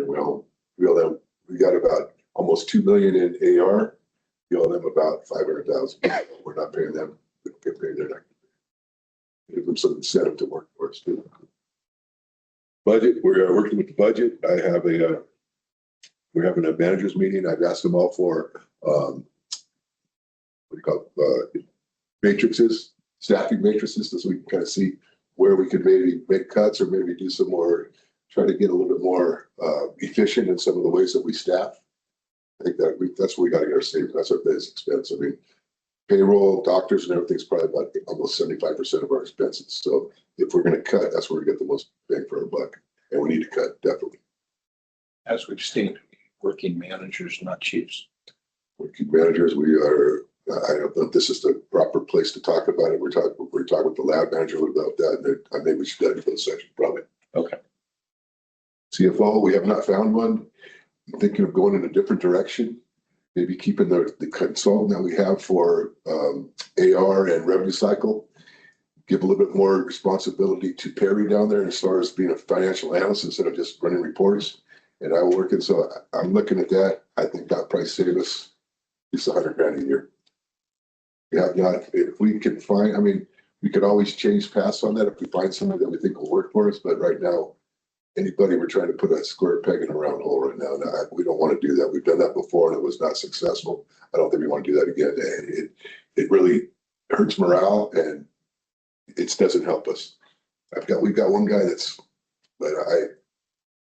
and we owe them. We got about almost $2 million in AR. We owe them about $500,000. We're not paying them. We don't get paid. They're not. Give them some incentive to work for us too. Budget. We're working with the budget. We're having a managers meeting. I've asked them all for what do you call it? Matrices, staffing matrices, so we can kind of see where we could maybe make cuts or maybe do some more, try to get a little bit more efficient in some of the ways that we staff. I think that's where we got to get our savings. That's our biggest expense. I mean, payroll, doctors, and everything's probably about almost 75% of our expenses. So if we're going to cut, that's where we get the most bang for our buck, and we need to cut definitely. As we've seen, working managers, not chiefs. Working managers, we are. I don't know if this is the proper place to talk about it. We're talking with the lab manager about that, and maybe we should get into the section probably. Okay. CFO, we have not found one. I'm thinking of going in a different direction. Maybe keeping the consultant that we have for AR and revenue cycle. Give a little bit more responsibility to Perry down there as far as being a financial analyst instead of just running reports. And I will work it. So I'm looking at that. I think that price save us at least $100,000 a year. We have not, if we can find, I mean, we could always change paths on that if we find something that we think will work for us. But right now, anybody, we're trying to put a square peg in a round hole right now. We don't want to do that. We've done that before and it was not successful. I don't think we want to do that again. And it really hurts morale and it doesn't help us. We've got one guy but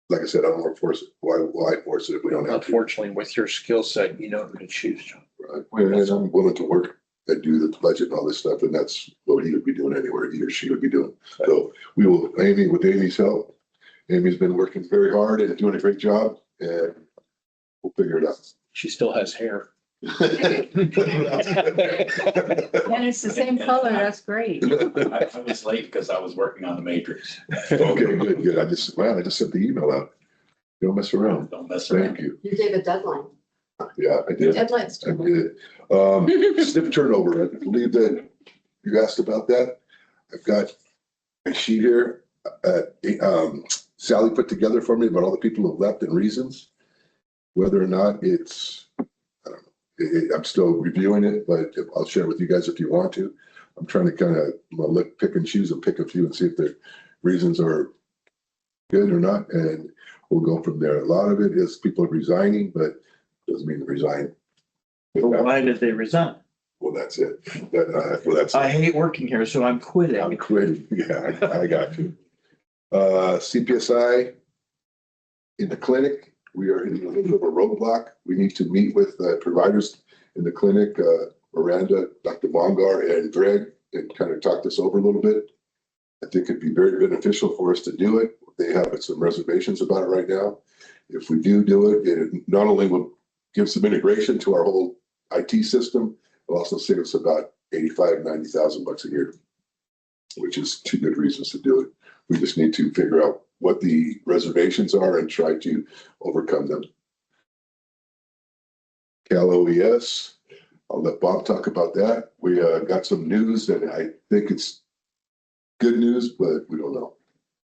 like I said, I don't want to force it. Why force it if we don't have to? Unfortunately, with your skill set, you know who to choose. Right. And I'm willing to work and do the budget and all this stuff. And that's what he would be doing anywhere. He or she would be doing. So we will, with Amy's help. Amy's been working very hard and doing a great job and we'll figure it out. She still has hair. And it's the same color, that's great. I was late because I was working on the matrix. Okay, good. I just sent the email out. Don't mess around. Don't mess around. Thank you. You gave a deadline. Yeah, I did. Deadline's I too. did. SNP turnover. I believe that you asked about that. I've got a sheet here. Sally put together for me about all the people who have left and reasons. Whether or not it's, I don't know. I'm still reviewing it, but I'll share it with you guys if you want to. I'm trying to kind of pick and choose and pick a few and see if the reasons are good or not, and we'll go from there. A lot of it is people resigning, but doesn't mean to resign. But why did they resign? Well, that's it. That's I it. hate working here, so I'm quitting. I'm quitting. Yeah, I got you. CPSI in the clinic, we are in a little bit of a roadblock. We need to meet with providers in the clinic, Miranda, Dr. Bongar, and Greg, and kind of talk this over a little bit. I think it'd be very beneficial for us to do it. They have some reservations about it right now. If we do it, it not only will give some integration to our whole IT system, it'll also save us about $85,000-$90,000 a year, which is two good reasons to do it. We just need to figure out what the reservations are and try to overcome them. Cal OES, I'll let Bob talk about that. We got some news and I think it's good news, but we don't know.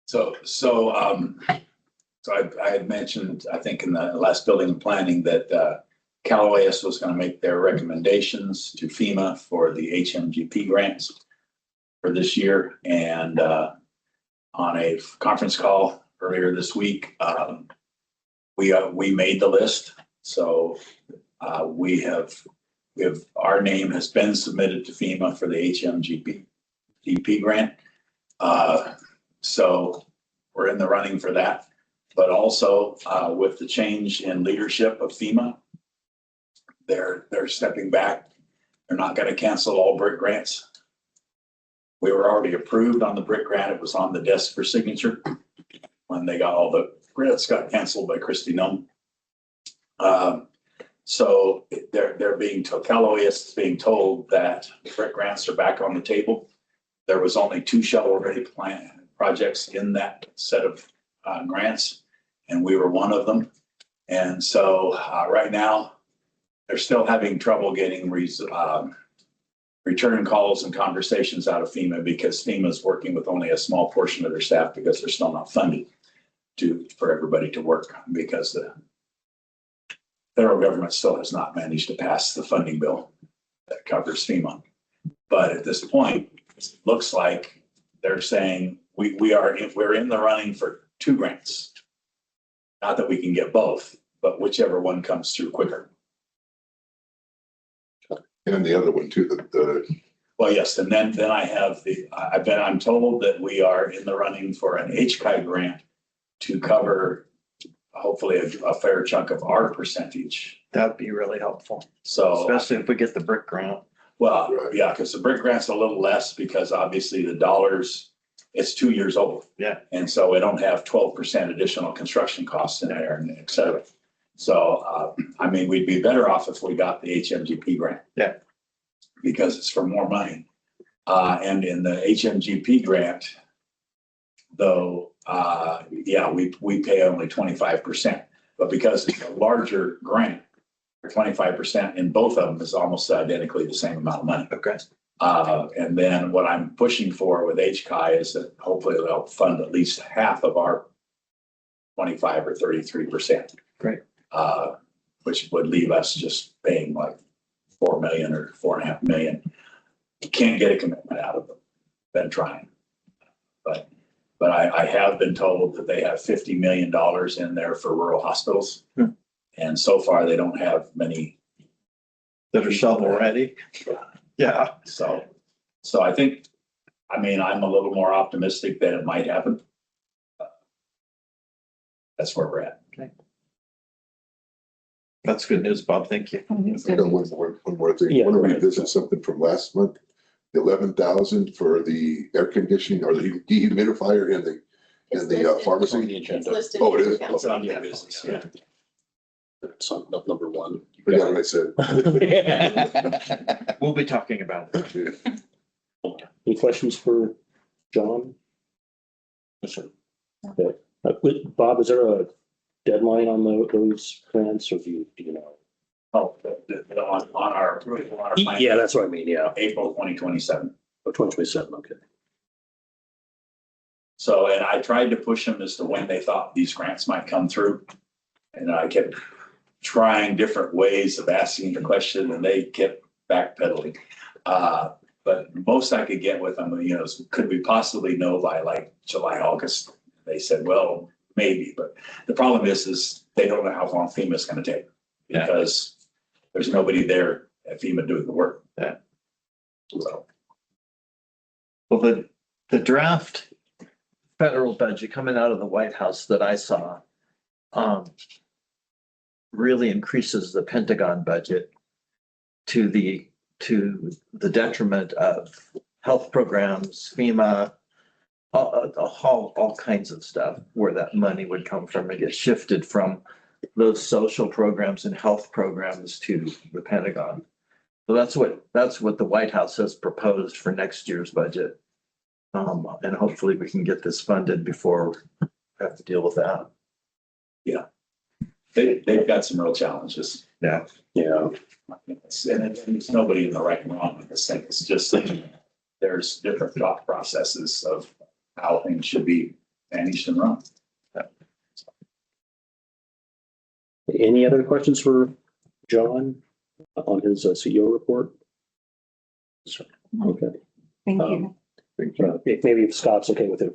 So I had mentioned, I think in the last building and planning that Cal OES was going to make their recommendations to FEMA for the HMGP grants for this year. And on a conference call earlier this week, we made the list. So we have our name has been submitted to FEMA for the HMGP grant. So we're in the running for that. But also with the change in leadership of FEMA, they're stepping back. They're not going to cancel all BRIC grants. We were already approved on the BRIC grant. It was on the desk for signature when they got all the grants got canceled by Christy Nome. So they're being told, Cal OES is being told that the BRIC grants are back on the table. There was only 2 shovel-ready projects in that set of grants, and we were one of them. And so right now, they're still having trouble getting return calls and conversations out of FEMA because FEMA is working with only a small portion of their staff because they're still not funded. for everybody to work because the federal government still has not managed to pass the funding bill that covers FEMA. But at this point, it looks like they're saying we're in the running for 2 grants. Not that we can get both, but whichever one comes through quicker. And the other one too, Well, yes, and then I have I'm told that we are in the running for an HCI grant to cover hopefully a fair chunk of our percentage. That'd be really helpful, So, especially if we get the brick grant. well, Right. yeah, because the brick grant's a little less because obviously the dollars, it's 2 years old. Yeah. And so we don't have 12% additional construction costs in there and et cetera. So, I mean, we'd be better off if we got the HMGP grant. Yeah. Because it's for more money. And in the HMGP grant, though, yeah, we pay only 25%, but because it's a larger grant, 25% in both of them is almost identically the same amount of money. Okay. And then what I'm pushing for with HCI is that hopefully they'll fund at least half of our 25 or 33%. Great. Which would leave us just paying like 4 million or 4.5 million. You can't get a commitment out of them. Been trying. But I have been told that they have $50 million in there for rural hospitals. And so far they don't have many. That are shovel ready. Yeah. So I think, I mean, I'm a little more optimistic that it might happen. That's where we're at. That's good news, Bob. Thank you. I've got one more thing. I Yeah, want to go ahead. revisit something from last month. The 11,000 for the air conditioning or the dehumidifier in the It's the listed. pharmacy. It's agenda. listed. Oh, it is? Council. It's on new business. Yeah. It's on number 1. Forgot what I said. We'll be talking about it. Any questions for John? Yes, sir. Okay. Bob, is there a deadline on those grants or do you know? Oh, on our approval, on our plan. Yeah, that's what I mean. Yeah. April 2027. 2027. Okay. So, and I tried to push them as to when they thought these grants might come through. And I kept trying different ways of asking the question and they kept backpedaling. But most I could get with them, you know, is, could we possibly know by like July, August? They said, well, maybe, but the problem is they don't know how long FEMA is going to take because there's nobody there at FEMA doing the work. Yeah. So, Well, the draft federal budget coming out of the White House that I saw really increases the Pentagon budget to the detriment of health programs, FEMA, all kinds of stuff where that money would come from. It gets shifted from those social programs and health programs to the Pentagon. So that's what the White House has proposed for next year's budget. And hopefully we can get this funded before we have to deal with that. they've got some real challenges. Yeah. Yeah. And it's nobody in the right and wrong with this thing. It's just that there's different thought processes of how things should be managed and run. Any other questions for John on his CEO report? Okay. Thank you. If maybe if Scott's okay with it,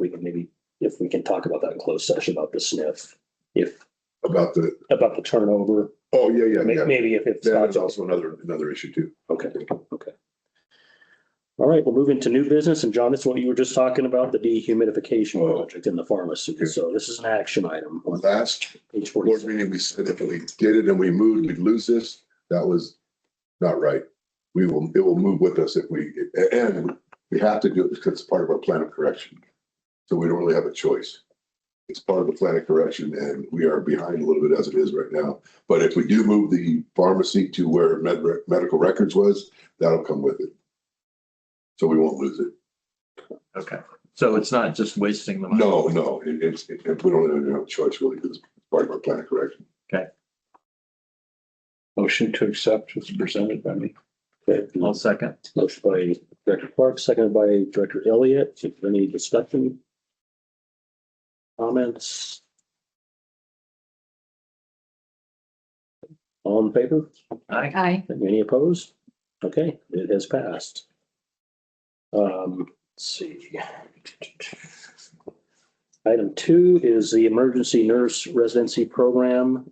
if we can talk about that in closed session about the SNF, About about the turnover, oh, yeah. maybe if That Scott's is also another issue too. okay. All right, we'll move into new business. And John, this is what you were just talking about, the dehumidification project in the pharmacy. Okay. So this is an action item on Last page board 46. meeting, we said if we did it and we moved, we'd lose this. That was not right. It will move with us and we have to do it because it's part of our plan of correction. So we don't really have a choice. It's part of the plan of correction and we are behind a little bit as it is right now. But if we do move the pharmacy to where medical records was, that'll come with it. So we won't lose it. Okay. So it's not just wasting the money. No, we don't really have a choice really because it's part of our plan of correction. Motion to accept was presented by me. Okay. I'll second. Motion by Director Clark, seconded by Director Elliott. Is there any discussion? Comments? All in favor? Aye. Any opposed? Okay, it has passed. Let's see. Item 2 is the emergency nurse residency program.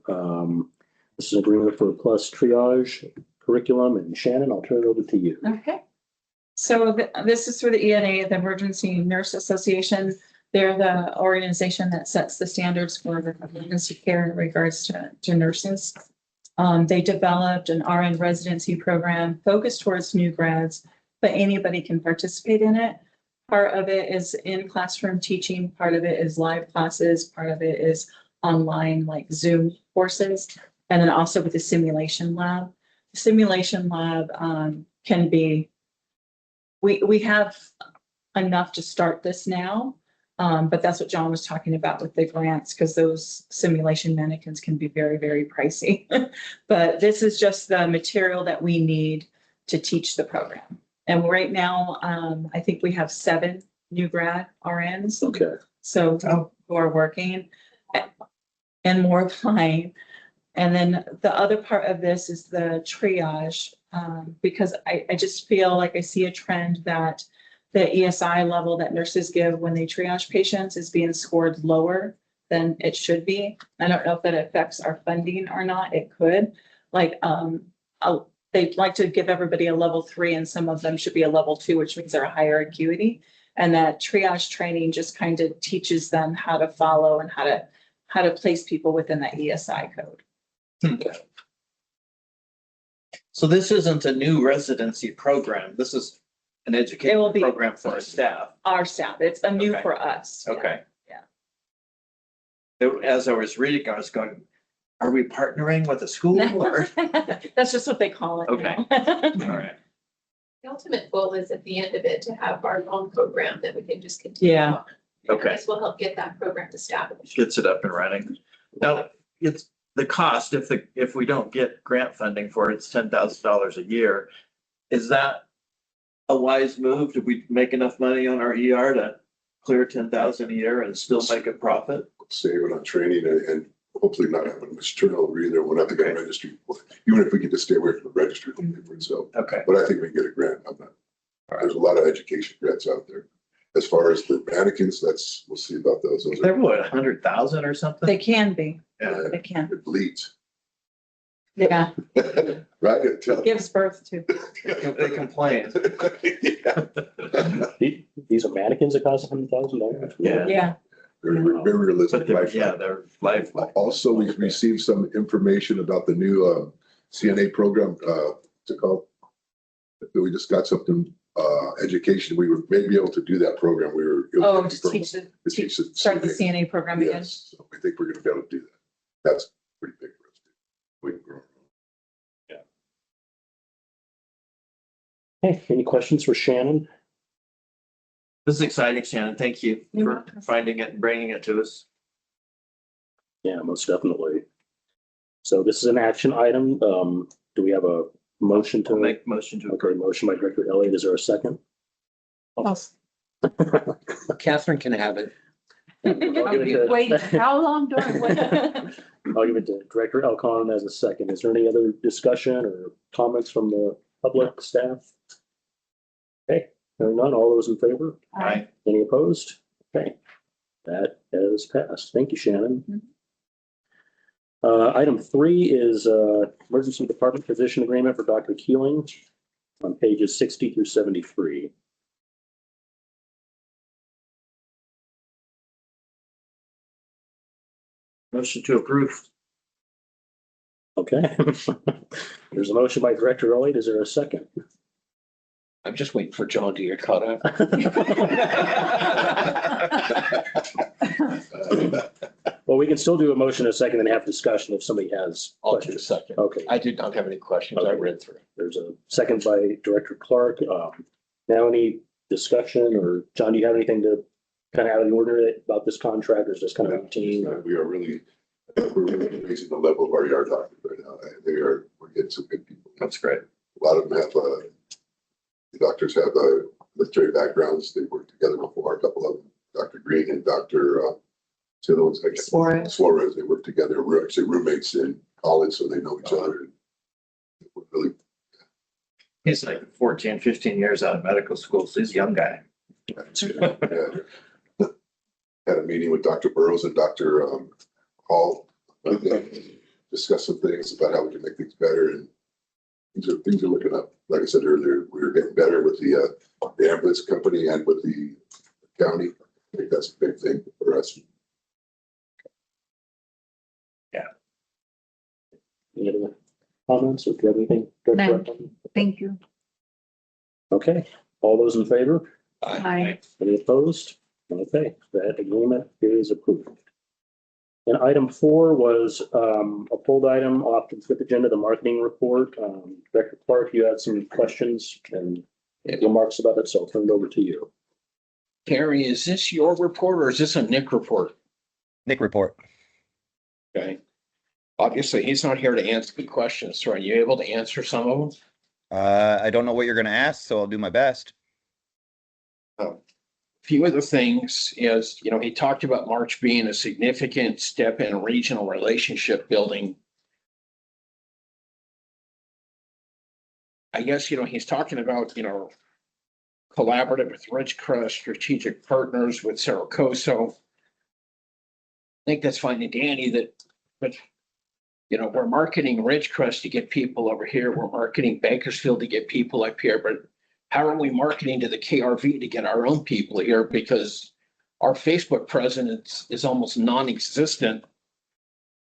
This is an agreement for plus triage curriculum, and Shannon, I'll turn it over to you. Okay. So this is through the ENA, the Emergency Nurse Association. They're the organization that sets the standards for the emergency care in regards to nurses. They developed an RN residency program focused towards new grads, but anybody can participate in it. Part of it is in classroom teaching, part of it is live classes, part of it is online like Zoom courses, and then also with the simulation lab. The simulation lab can be, we have enough to start this now, but that's what John was talking about with the grants, because those simulation mannequins can be very, very pricey. But this is just the material that we need to teach the program. And right now, I think we have 7 new grad RNs. Okay. So who are working and more applying. And then the other part of this is the triage, because I just feel like I see a trend that the ESI level that nurses give when they triage patients is being scored lower than it should be. I don't know if that affects our funding or not. It could. Like, they'd like to give everybody a level 3, and some of them should be a level 2, which means they're a higher acuity. And that triage training just kind of teaches them how to follow and how to place people within that ESI code. So this isn't a new residency program. This is an It education will be program for our staff. our staff. It's a new Okay. for us. Okay. Yeah. As I was reading, I was going, are we partnering with a school or? That's just what they call it. Okay. now. All right. The ultimate goal is at the end of it to have our own program that we can just continue. Yeah. on. Okay. This will help get that program established. Gets it up and running. Now, it's the cost, if we don't get grant funding for it, it's $10,000 a year. Is that a wise move? Did we make enough money on our ER to clear 10,000 a year and still make a profit? Save it on training and hopefully not having much turnover either. We're not the Okay. registry. Even if we could just stay away from the registry, it'll pay for itself. Okay. But I think we can get a grant. There's a lot of education grants out there. As far as the mannequins, we'll see about those. Those They're are, what, 100,000 or something? They can be. Yeah. They can. it bleeds. Yeah. Right? Gives birth to. They complain. Yeah. These are mannequins that cost $100,000? Yeah. Yeah. Very realistic. But they're, life. yeah, they're life. Also, we've received some information about the new CNA program, what's it called? We just got something, education. We were maybe able to do that program. We were. Oh, to teach the, the start the CNA program again. Yes, so I think we're gonna be able to do that. That's pretty big for us. We can grow. Hey, any questions for Shannon? This is exciting, Shannon. Thank you You're for welcome. finding it and bringing it to us. Yeah, most definitely. So this is an action item. Do we have a motion to I'll make motion to Okay, approve. motion by Director Elliott. Is there a second? Catherine can have it. I'll give it to- Wait, how long do I wait? I'll give it to Director Elcon as a second. Is there any other discussion or comments from the public, staff? Okay, hearing none. All those in favor? Aye. Any opposed? Okay, that has passed. Thank you, Shannon. Item 3 is emergency department physician agreement for Dr. Keeling on pages 60 through 73. Motion to approve. Okay. There's a motion by Director Elliott. Is there a second? I'm just waiting for John to get caught up. Well, we can still do a motion in a second and have discussion if somebody has I'll do a questions. second. Okay, I did not have any questions. I read through. there's a second by Director Clark. Now any discussion, or John, do you have anything to kind of out of the ordinary about this contract, or is this kind of routine? We are really, we're really raising the level of our yard doctors right now. We're getting some good people. That's great. A lot of them have, the doctors have military backgrounds. They worked together before, a couple of them, Dr. Green and Dr. Suarez, they worked together. We're actually roommates in college, so they know each other. We're really, He's like 14, 15 years out of medical school, so he's a young guy. yeah. Had a meeting with Dr. Burrows and Dr. Hall. Discuss some things about how we can make things better, and things are looking up. Like I said earlier, we're getting better with the ambulance company and with the county. I think that's a big thing for us. Any other comments, or do you have anything? None. Thank you. Okay, all those in favor? Aye. Any opposed? Okay, that agreement is approved. And item 4 was a pulled item off the consent agenda, the marketing report. Director Clark, you had some questions and remarks about it, so I'll turn it over to you. Carrie, is this your report or is this a Nick report? Nick report. Okay. Obviously, he's not here to answer the questions. So are you able to answer some of them? I don't know what you're going to ask, so I'll do my best. A few of the things is, he talked about March being a significant step in regional relationship building. I guess, he's talking about, collaborative with Ridgecrest, strategic partners with Saracoso. I think that's fine and dandy but we're marketing Ridgecrest to get people over here. We're marketing Bakersfield to get people up here, but how are we marketing to the KRV to get our own people here? Because our Facebook presence is almost non-existent.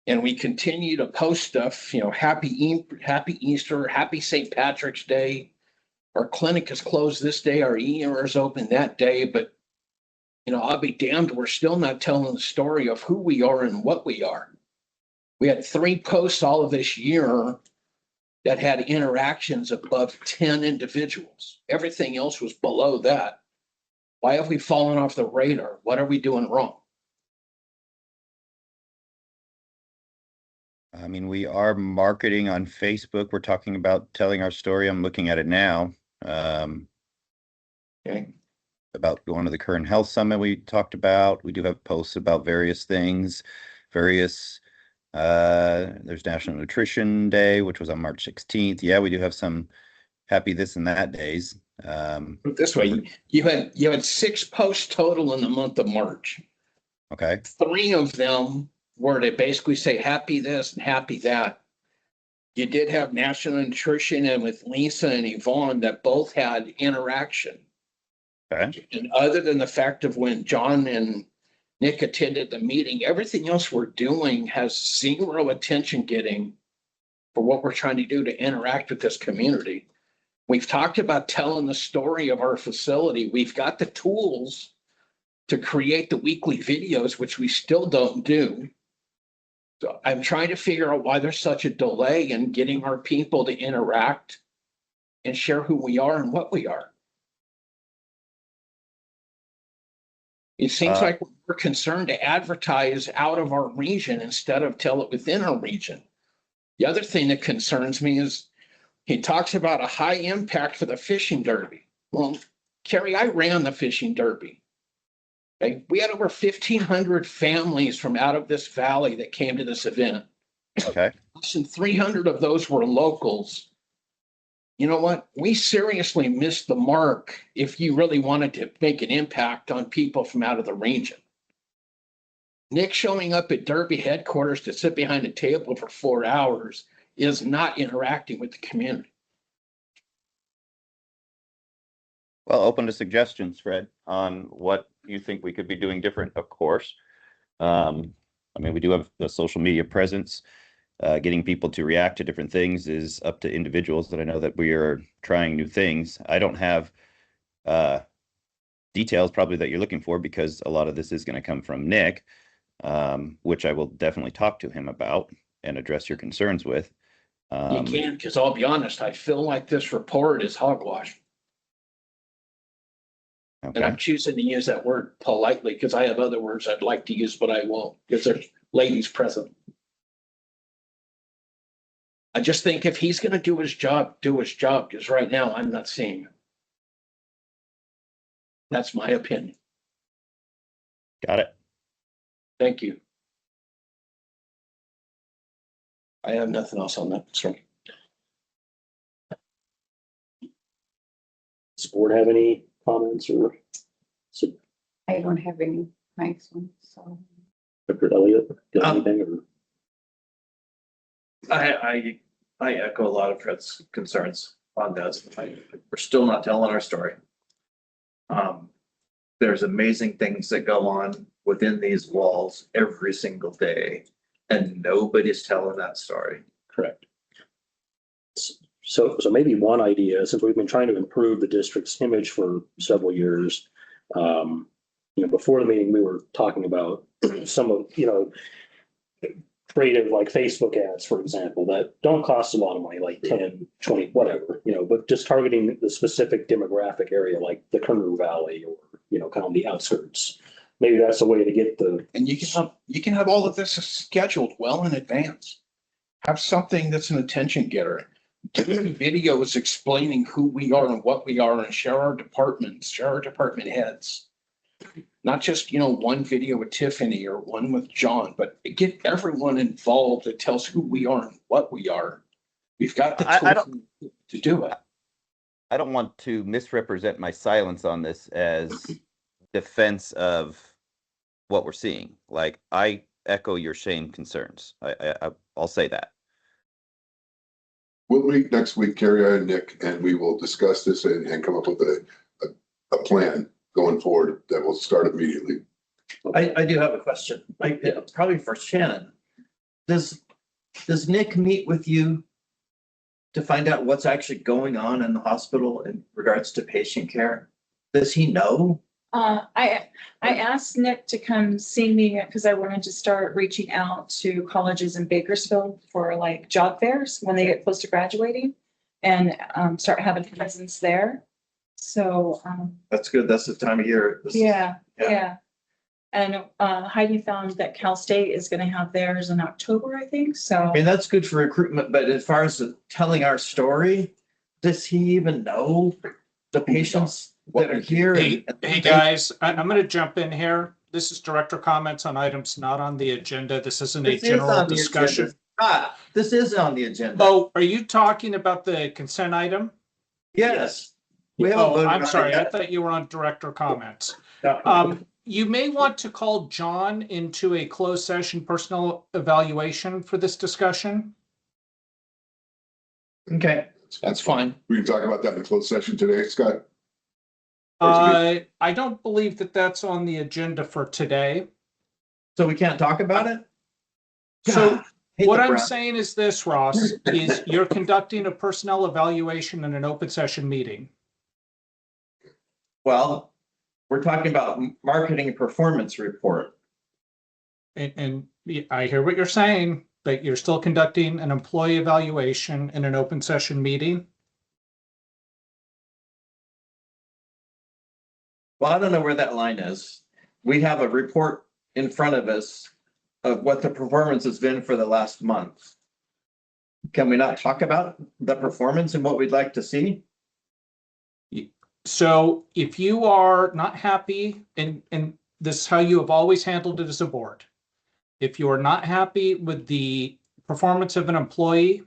And we continue to post stuff, happy Easter, happy St. Patrick's Day. Our clinic is closed this day, our ER is open that day, but I'll be damned, we're still not telling the story of who we are and what we are. We had 3 posts all of this year that had interactions above 10 individuals. Everything else was below that. Why have we fallen off the radar? What are we doing wrong? I mean, we are marketing on Facebook. We're talking about telling our story. I'm looking at it now. Okay. About going to the current health summit we talked about. We do have posts about various things, there's National Nutrition Day, which was on March 16th. Yeah, we do have some happy this and that days. Put it this way, you had 6 posts total in the month of March. Okay. 3 of them were to basically say happy this and happy that. You did have National Nutrition and with Lisa and Yvonne that both had interaction. Okay. And other than the fact of when John and Nick attended the meeting, everything else we're doing has 0 attention getting for what we're trying to do to interact with this community. We've talked about telling the story of our facility. We've got the tools to create the weekly videos, which we still don't do. So I'm trying to figure out why there's such a delay in getting our people to interact and share who we are and what we are. It seems like we're concerned to advertise out of our region instead of tell it within our region. The other thing that concerns me is he talks about a high impact for the fishing derby. Well, Carrie, I ran the fishing derby. Okay? We had over 1,500 families from out of this valley that came to this event. Okay. Less than 300 of those were locals. You know what? We seriously missed the mark if you really wanted to make an impact on people from out of the region. Nick showing up at Derby headquarters to sit behind a table for 4 hours is not interacting with the community. Well, open to suggestions, Fred, on what you think we could be doing different, of course. I mean, we do have the social media presence. Getting people to react to different things is up to individuals, that I know that we are trying new things. I don't have details probably that you're looking for, because a lot of this is going to come from Nick, which I will definitely talk to him about and address your concerns with. You can, because I'll be honest, I feel like this report is hogwash. And Okay. I'm choosing to use that word politely because I have other words I'd like to use, but I won't because there's ladies present. I just think if he's going to do his job, because right now I'm not seeing it. That's my opinion. Got it. Thank you. I have nothing else on that, sir. Does the board have any comments or? So, I don't have any nice ones, so. Dr. Elliott, got anything or? I echo a lot of Fred's concerns on this. We're still not telling our story. There's amazing things that go on within these walls every single day, and nobody's telling that story. Correct. So maybe one idea, since we've been trying to improve the district's image for several years, before the meeting, we were talking about some of, creative like Facebook ads, for example, that don't cost a lot of money, like 10, 20, whatever, but just targeting the specific demographic area, like the Kernuru Valley or, kind of the outskirts. Maybe that's a way to get the. And you can have all of this scheduled well in advance. Have something that's an attention getter. Do videos explaining who we are and what we are, and share our departments, share our department heads. Not just, one video with Tiffany or one with John, but get everyone involved that tells who we are and what we are. We've got the tools to do it. I don't want to misrepresent my silence on this as defense of what we're seeing. Like, I echo your same concerns. I'll say that. We'll meet next week, Carrie and Nick, and we will discuss this and come up with a plan going forward that will start immediately. I do have a question, probably for Shannon. Does Nick meet with you to find out what's actually going on in the hospital in regards to patient care? Does he know? I asked Nick to come see me because I wanted to start reaching out to colleges in Bakersfield for like job fairs when they get close to graduating, and start having presence there. So That's good. That's the time of year. yeah. And Heidi found that Cal State is going to have theirs in October, I think. So I mean, that's good for recruitment, but as far as telling our story, does he even know the patients that are here? Hey guys, I'm going to jump in here. This is director comments on items not on the agenda. This isn't a general discussion. This is on the agenda. Oh, are you talking about the consent item? Yes. We haven't Oh, voted I'm on sorry. it I yet. thought you were on director comments. No. You may want to call John into a closed session personnel evaluation for this discussion. Okay. That's fine. We can talk about that in the closed session today, Scott. I don't believe that that's on the agenda for today. So we can't talk about it? So Hate what the I'm Browns. saying is this, Ross, is you're conducting a personnel evaluation in an open session meeting. Well, we're talking about marketing performance report. And I hear what you're saying, but you're still conducting an employee evaluation in an open session meeting. Well, I don't know where that line is. We have a report in front of us of what the performance has been for the last month. Can we not talk about the performance and what we'd like to see? So if you are not happy, and this is how you have always handled it as a board, if you are not happy with the performance of an employee,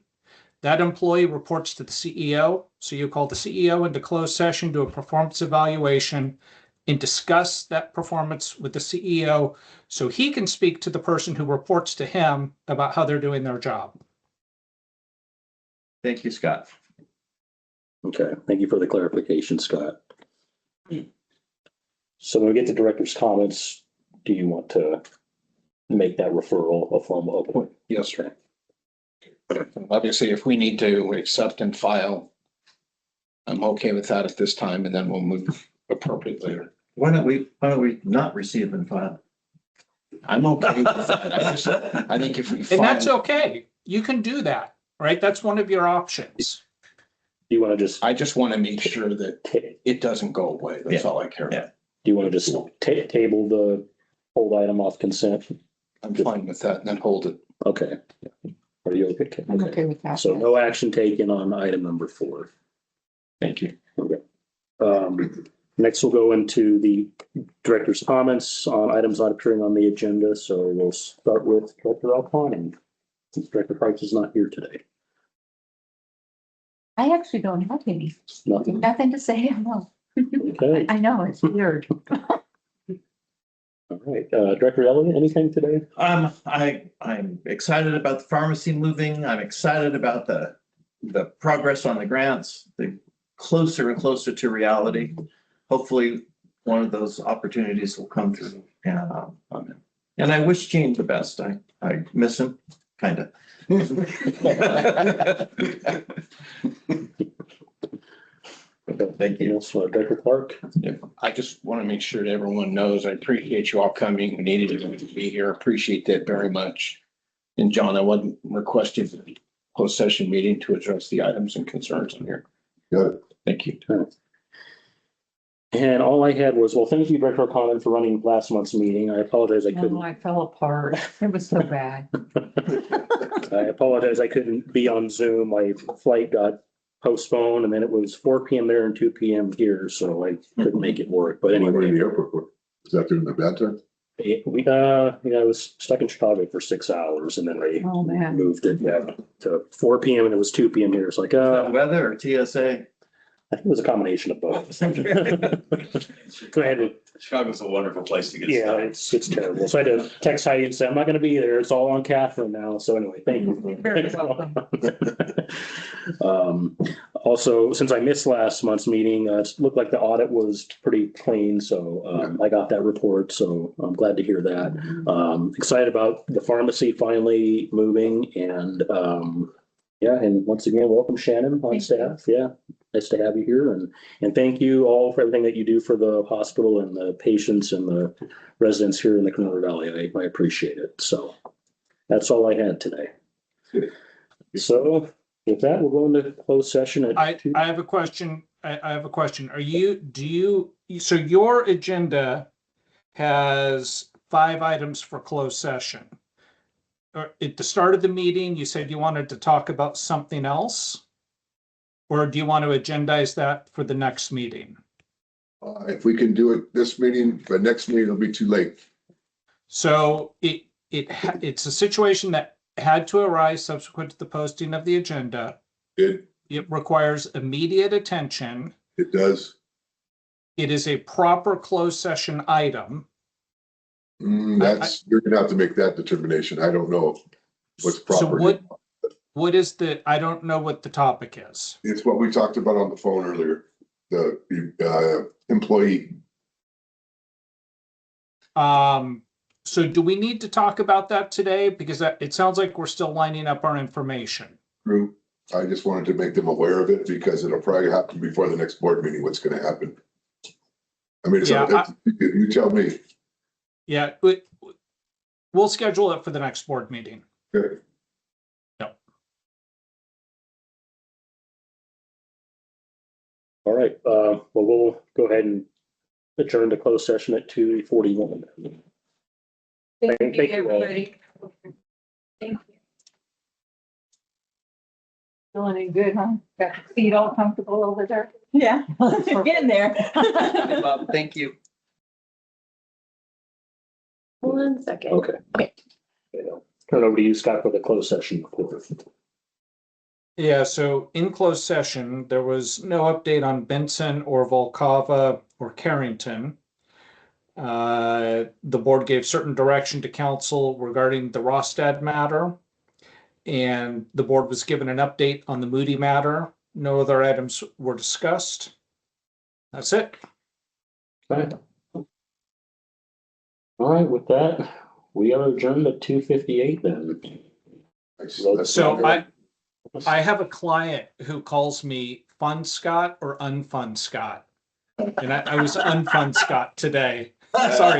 that employee reports to the CEO. So you call the CEO into closed session, do a performance evaluation, and discuss that performance with the CEO so he can speak to the person who reports to him about how they're doing their job. Thank you, Scott. Okay, thank you for the clarification, Scott. So when we get to director's comments, do you want to make that referral a formal appointment? Yes, sir. Obviously, if we need to accept and file, I'm okay with that at this time, and then we'll move appropriately later. Why don't we not receive and file? I'm okay with that. I think if we And that's file, okay. You can do that, right? That's one of your options. Do you want to just, I just want to make sure that it doesn't go away. That's all I care about. do you want to just table the hold item off consent? I'm fine with that and then hold it. Okay. Are you okay? I'm okay with that. So no action taken on item number 4. Thank you. Okay. Next, we'll go into the director's comments on items not appearing on the agenda. So we'll start with Director Alcon. Director Price is not here today. I actually don't have any, Nothing. nothing to say, no. Okay. I know, it's weird. All right. Director Elliott, anything today? I'm excited about the pharmacy moving. I'm excited about the progress on the grants, the closer and closer to reality. Hopefully, one of those opportunities will come through. And I wish Gene the best. I miss him, kind of. Thank you. So, Director Clark. I just want to make sure that everyone knows, I appreciate you all coming. We needed you to be here. Appreciate that very much. And John, I wasn't requesting a closed session meeting to address the items and concerns in here. Got it. Thank you. And all I had was, well, thank you, Director O'Connor, for running last month's meeting. I apologize I Oh, couldn't. I fell apart. It was so bad. I apologize I couldn't be on Zoom. My flight got postponed and then it was 4 p.m. there and 2 p.m. here, so I couldn't make it work. But Why were you in anyway, the airport for? Was that during the bad time? I was stuck in Chicago for 6 hours and then I Oh, man. moved it to 4 p.m. and it was 2 p.m. here. It's like, Weather or TSA? I think it was a combination of both. Go ahead. Chicago's a wonderful place to get Yeah, started. it's terrible. So I had to text Heidi and say, I'm not going to be there. It's all on Catherine now. So anyway, thank you. Very welcome. Also, since I missed last month's meeting, it looked like the audit was pretty clean. So I got that report. So I'm glad to hear that. Excited about the pharmacy finally moving and and once again, welcome Shannon on staff. Yeah, nice to have you here and thank you all for everything that you do for the hospital and the patients and the residents here in the Canoga Valley. I appreciate it. So that's all I had today. So with that, we'll go into closed session at I have a question. I have a question. So your agenda has 5 items for closed session. At the start of the meeting, you said you wanted to talk about something else? Or do you want to agendize that for the next meeting? If we can do it this meeting, but next meeting it'll be too late. So it's a situation that had to arise subsequent to the posting of the agenda. It requires immediate attention. It does. It is a proper closed session item. You're gonna have to make that determination. I don't know what's proper. So what is I don't know what the topic is. It's what we talked about on the phone earlier, the employee. So do we need to talk about that today? Because it sounds like we're still lining up our information. True. I just wanted to make them aware of it because it'll probably happen before the next board meeting, what's gonna happen. I mean, you tell me. Yeah, we'll schedule it for the next board meeting. Okay. Yep. all right. Well, we'll go ahead and adjourn to closed session at 2:41. Thank you, everybody. Thank you. Feeling any good, huh? Got your feet all comfortable over there? Yeah, getting there. Thank you. 1 second. Okay. Turn it over to you, Scott, for the closed session report. Yeah, so in closed session, there was no update on Benson or Volkova or Carrington. The board gave certain direction to council regarding the Rostad matter. And the board was given an update on the Moody matter. No other items were discussed. That's it. Okay. All right, with that, we are adjourned at 2:58 then. So I have a client who calls me Fun Scott or Unfun Scott. And I was Unfun Scott today. Sorry.